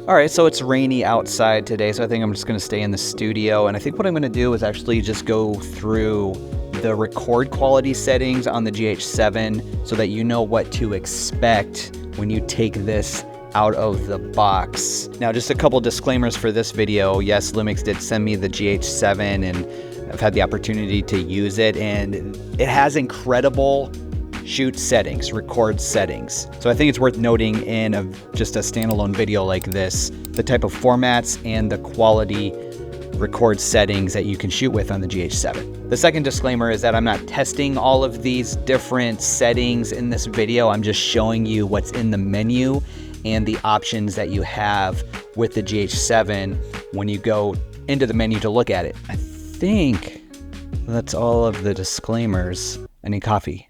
All right, so it's rainy outside today, so I think I'm just gonna stay in the studio. And I think what I'm gonna do is actually just go through the record quality settings on the GH7 so that you know what to expect when you take this out of the box. Now, just a couple disclaimers for this video. Yes, Lumix did send me the GH7 and I've had the opportunity to use it, and it has incredible shoot settings, record settings. So I think it's worth noting in just a standalone video like this, the type of formats and the quality record settings that you can shoot with on the GH7. The second disclaimer is that I'm not testing all of these different settings in this video. I'm just showing you what's in the menu and the options that you have with the GH7 when you go into the menu to look at it. I think that's all of the disclaimers. I need coffee.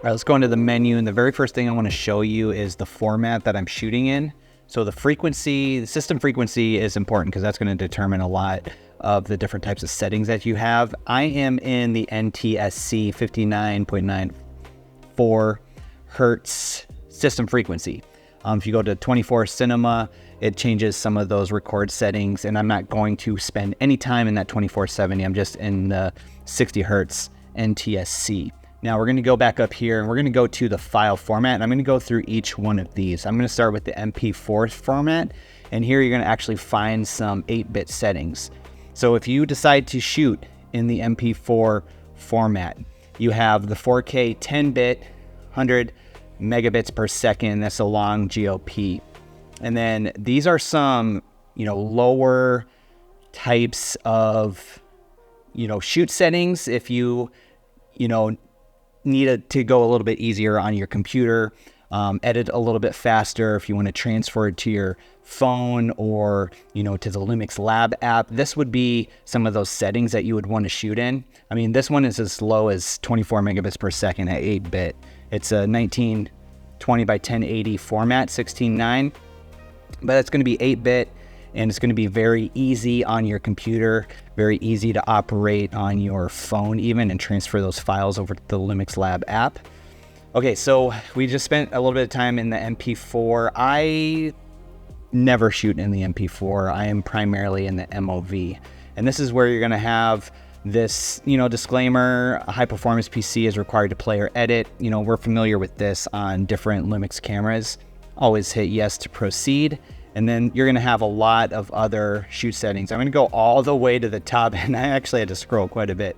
All right, let's go into the menu, and the very first thing I want to show you is the format that I'm shooting in. So the frequency, the system frequency is important because that's going to determine a lot of the different types of settings that you have. I am in the NTSC 59.94 Hertz system frequency. If you go to 24 Cinema, it changes some of those record settings, and I'm not going to spend any time in that 2470. I'm just in the 60 Hertz NTSC. Now we're going to go back up here and we're going to go to the file format, and I'm going to go through each one of these. I'm going to start with the MP4 format, and here you're going to actually find some 8-bit settings. So if you decide to shoot in the MP4 format, you have the 4K 10-bit, 100 megabits per second. That's a long GOP. And then these are some, lower types of, shoot settings. If you, need to go a little bit easier on your computer, edit a little bit faster if you want to transfer it to your phone or, to the LUMIX Lab app. This would be some of those settings that you would want to shoot in. I mean, this one is as low as 24 megabits per second at 8-bit. It's a 1920 by 1080 format, 16:9, but it's going to be 8-bit. And it's going to be very easy on your computer, very easy to operate on your phone even, and transfer those files over to the LUMIX Lab app. Okay, so we just spent a little bit of time in the MP4. I never shoot in the MP4. I am primarily in the MOV. And this is where you're going to have this, disclaimer: a high performance PC is required to play or edit. We're familiar with this on different Lumix cameras. Always hit yes to proceed. And then you're going to have a lot of other shoot settings. I'm going to go all the way to the top, and I actually had to scroll quite a bit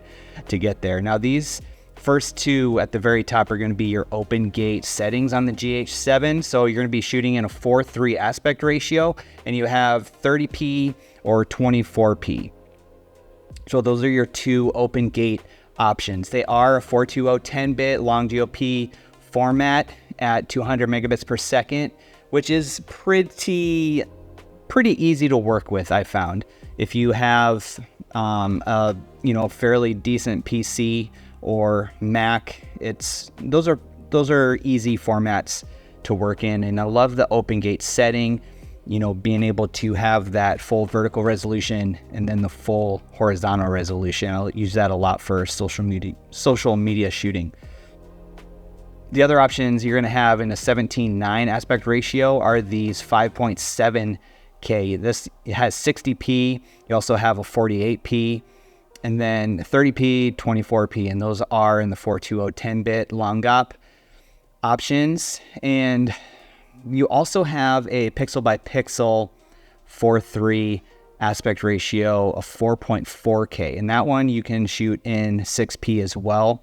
to get there. Now, these first two at the very top are going to be your open gate settings on the GH7. So you're going to be shooting in a 4:3 aspect ratio, and you have 30p or 24p. So those are your two open gate options. They are a 420 10-bit long GOP format at 200 megabits per second, which is pretty easy to work with, I found. If you have a fairly decent PC or Mac, those are easy formats to work in. And I love the open gate setting, being able to have that full vertical resolution and then the full horizontal resolution. I'll use that a lot for social media shooting. The other options you're going to have in a 17:9 aspect ratio are these 5.7K. This has 60p. You also have a 48p, and then 30p, 24p, and those are in the 420 10-bit long GOP options. And you also have a pixel by pixel 4:3 aspect ratio of 4.4K, and that one you can shoot in 6p as well,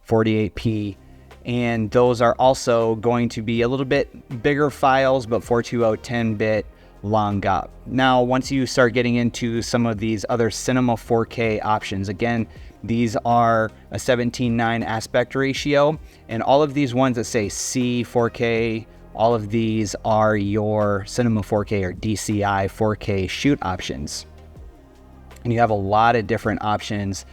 48p. And those are also going to be a little bit bigger files, but 420 10-bit long GOP. Now, once you start getting into some of these other Cinema 4K options, again, these are a 17:9 aspect ratio, and all of these ones that say C 4K, all of these are your Cinema 4K or DCI 4K shoot options. And you have a lot of different options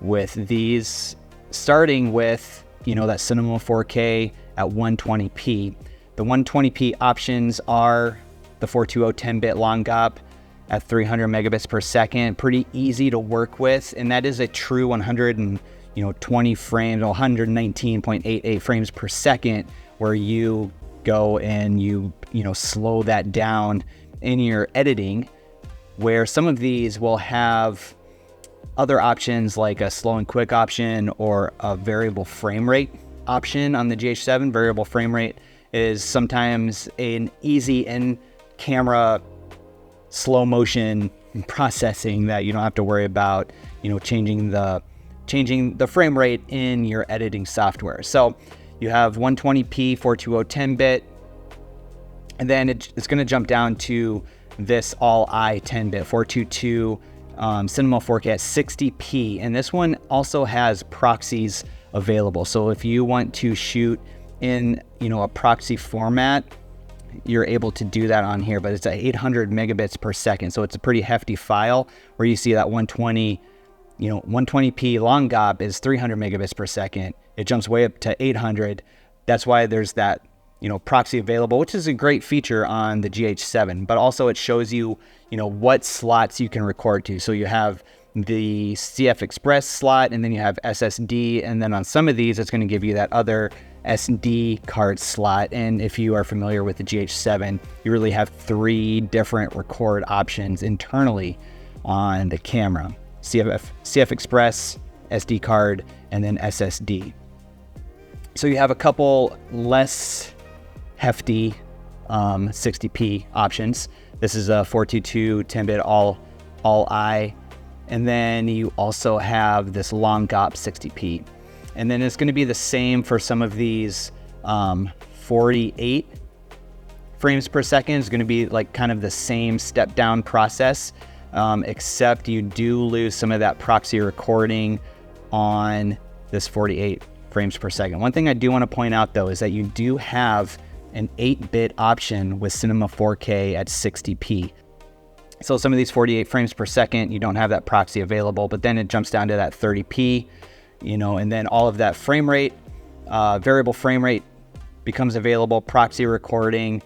with these, starting with that Cinema 4K at 120p. The 120p options are the 420 10-bit long GOP, at 300 megabits per second. Pretty easy to work with, and that is a true 120 frames, 119.88 frames per second, where you go and you slow that down in your editing, where some of these will have other options like a slow and quick option or a variable frame rate option on the GH7. Variable frame rate is sometimes an easy in-camera slow motion processing that you don't have to worry about, changing the frame rate in your editing software. So you have 120p 420 10-bit, and then it's going to jump down to this all-I 10-bit 422 Cinema 4K at 60p, and this one also has proxies available. So if you want to shoot in a proxy format, you're able to do that on here, but it's at 800 megabits per second, so it's a pretty hefty file. Where you see that 120p long GOP is 300 megabits per second. It jumps way up to 800. That's why there's that proxy available, which is a great feature on the GH7, but also it shows you what slots you can record to. So you have the CF Express slot, and then you have SSD, and then on some of these it's going to give you that other SD card slot. And if you are familiar with the GH7, you really have 3 different record options internally on the camera: CF Express, SD card, and then SSD. So you have a couple less hefty 60p options. This is a 422 10-bit all-I, and then you also have this long GOP 60p. And then it's going to be the same for some of these 48 frames per second. Is going to be like kind of the same step down process, except you do lose some of that proxy recording on this 48 frames per second. One thing I do want to point out though is that you do have an 8-bit option with Cinema 4K at 60p. So some of these 48 frames per second, you don't have that proxy available, but then it jumps down to that 30p, and then all of that frame rate, variable frame rate becomes available, proxy recording.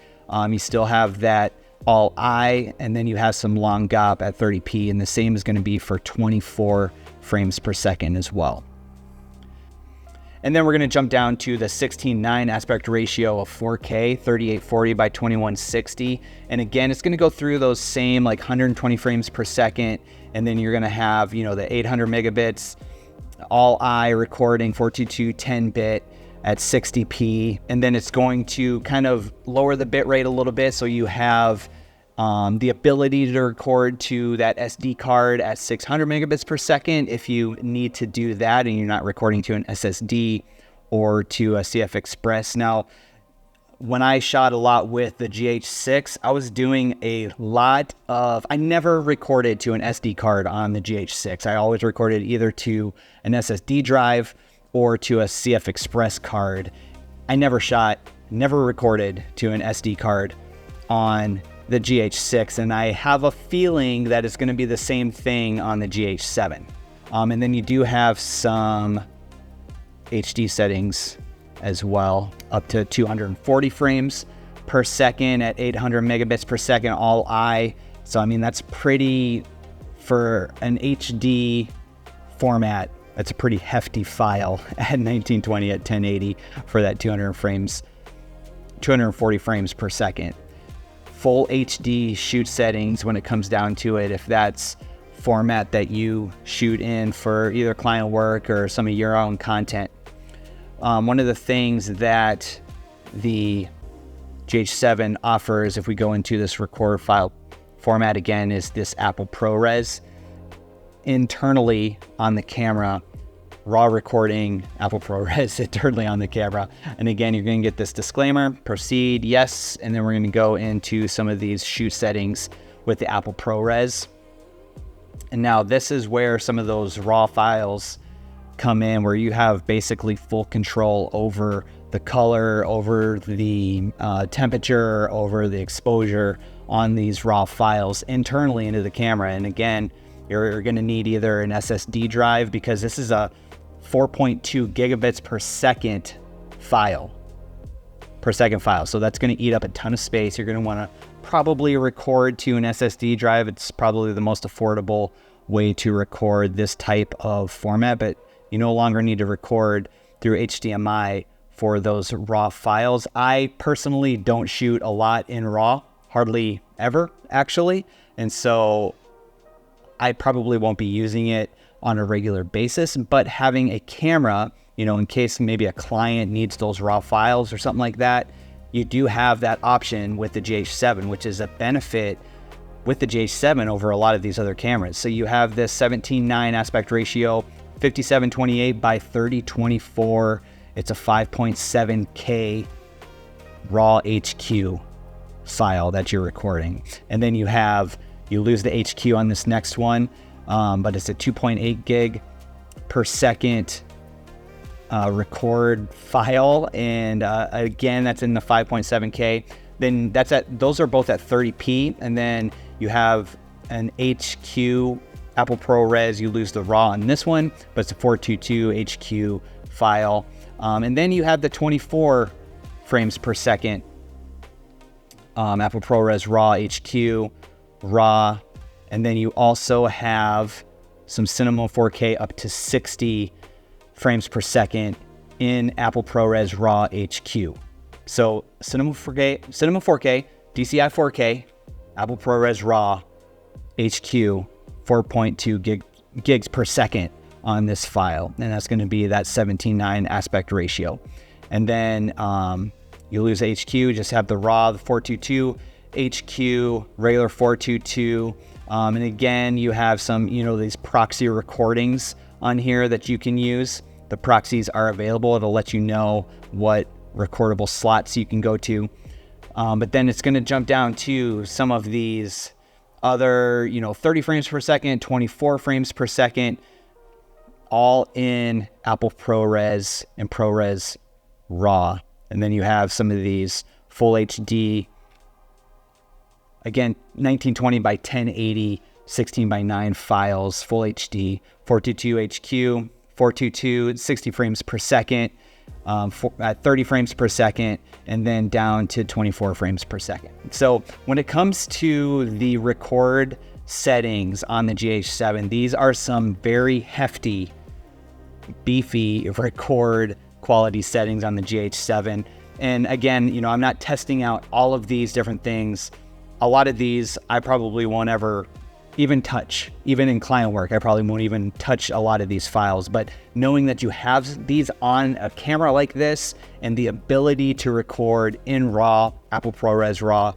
You still have that all-I, and then you have some long GOP at 30p, and the same is going to be for 24 frames per second as well. And then we're going to jump down to the 16:9 aspect ratio of 4K, 3840 by 2160. And again, it's going to go through those same 120 frames per second. And then you're going to have, the 800 megabits, all-I recording 422 10-bit at 60p. And then it's going to kind of lower the bit rate a little bit. So you have the ability to record to that SD card at 600 megabits per second if you need to do that and you're not recording to an SSD or to a CF Express. Now, when I shot a lot with the GH6, I was doing I never recorded to an SD card on the GH6. I always recorded either to an SSD drive or to a CF Express card. I never recorded to an SD card on the GH6, and I have a feeling that it's going to be the same thing on the GH7. And then you do have some HD settings as well, up to 240 frames per second at 800 megabits per second, all-I. So I mean, that's pretty, for an HD format, that's a pretty hefty file at 1920 at 1080 for that 240 frames per second. Full HD shoot settings when it comes down to it, if that's format that you shoot in for either client work or some of your own content. One of the things that the GH7 offers, if we go into this record file format again, is this Apple ProRes. Internally on the camera, raw recording, Apple ProRes internally on the camera. And again, you're going to get this disclaimer, proceed, yes, and then we're going to go into some of these shoot settings with the Apple ProRes. And now this is where some of those raw files come in, where you have basically full control over the color, over the temperature, over the exposure on these raw files internally into the camera. And again, you're going to need either an SSD drive, because this is a 4.2 gigabits per second file. So that's going to eat up a ton of space. You're going to want to probably record to an SSD drive. It's probably the most affordable way to record this type of format, but you no longer need to record through HDMI for those RAW files. I personally don't shoot a lot in RAW, hardly ever actually, and so I probably won't be using it on a regular basis, but having a camera, you know, in case maybe a client needs those RAW files or something like that, you do have that option with the GH7, which is a benefit with the GH7 over a lot of these other cameras. So you have this 17:9 aspect ratio, 5728 by 3024. It's a 5.7K RAW HQ file that you're recording. And then you lose the HQ on this next one, but it's a 2.8 gig per second record file. And again, that's in the 5.7K. Then those are both at 30p. And then you have an HQ Apple ProRes. You lose the RAW on this one, but it's a 422 HQ file. And then you have the 24 frames per second Apple ProRes RAW HQ, RAW, and then you also have some Cinema 4K up to 60 frames per second in Apple ProRes RAW HQ. So Cinema 4K, DCI 4K, Apple ProRes RAW HQ, 4.2 gigs per second on this file, and that's going to be that 17:9 aspect ratio. And then you lose HQ, just have the RAW, the 422 HQ, regular 422, and again you have some, you know, these proxy recordings on here that you can use. The proxies are available. It'll let you know what recordable slots you can go to, but then it's going to jump down to some of these other, you know, 30 frames per second, 24 frames per second, all in Apple ProRes and ProRes RAW. And then you have some of these full HD, again, 1920 by 1080, 16:9 files, full HD, 422 HQ, 422, 60 frames per second, at 30 frames per second, and then down to 24 frames per second. So when it comes to the record settings on the GH7, these are some very hefty, beefy record quality settings on the GH7. And again, you know, I'm not testing out all of these different things. A lot of these I probably won't ever even touch. Even in client work, I probably won't even touch a lot of these files. But knowing that you have these on a camera like this and the ability to record in RAW, Apple ProRes RAW,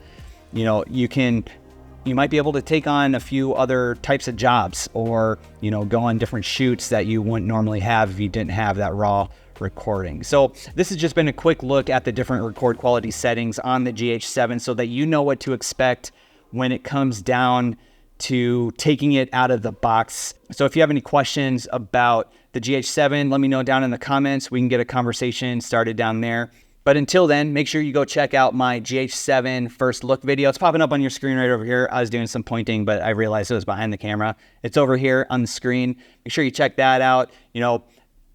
you know, you might be able to take on a few other types of jobs, or, you know, go on different shoots that you wouldn't normally have if you didn't have that RAW recording. So this has just been a quick look at the different record quality settings on the GH7 so that you know what to expect when it comes down to taking it out of the box. So if you have any questions about the GH7, let me know down in the comments. We can get a conversation started down there. But until then, make sure you go check out my GH7 first look video. It's popping up on your screen right over here. I was doing some pointing, but I realized it was behind the camera. It's over here on the screen. Make sure you check that out. You know,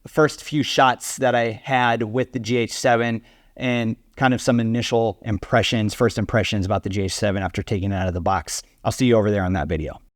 the first few shots that I had with the GH7 and kind of some initial impressions, first impressions about the GH7 after taking it out of the box. I'll see you over there on that video.